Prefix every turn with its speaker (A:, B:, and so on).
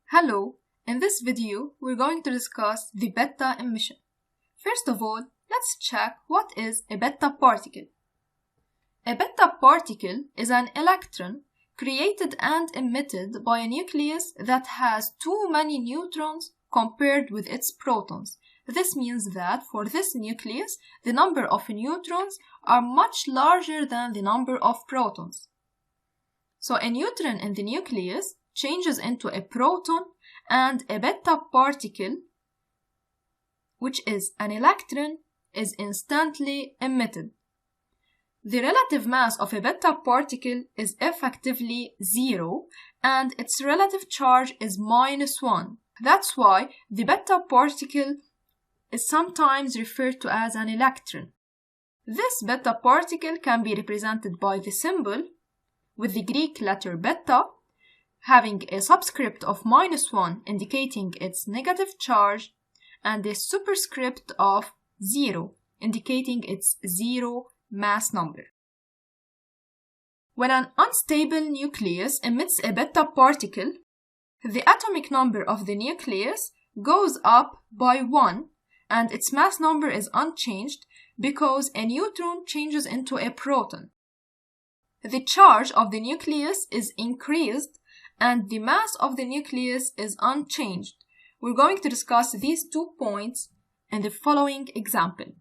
A: Hello, in this video we're going to discuss the beta emission. First of all, let's check what is a beta particle. A beta particle is an electron created and emitted by a nucleus that has too many neutrons compared with its protons. This means that for this nucleus, the number of neutrons are much larger than the number of protons. So a neutron in the nucleus changes into a proton, and a beta particle, which is an electron, is instantly emitted. The relative mass of a beta particle is effectively 0, and its relative charge is -1. That's why the beta particle is sometimes referred to as an electron. This beta particle can be represented by the symbol with the Greek letter beta, having a subscript of -1 indicating its negative charge and a superscript of 0 indicating its zero mass number. When an unstable nucleus emits a beta particle, the atomic number of the nucleus goes up by 1 and its mass number is unchanged because a neutron changes into a proton. The charge of the nucleus is increased and the mass of the nucleus is unchanged. We're going to discuss these 2 points in the following example.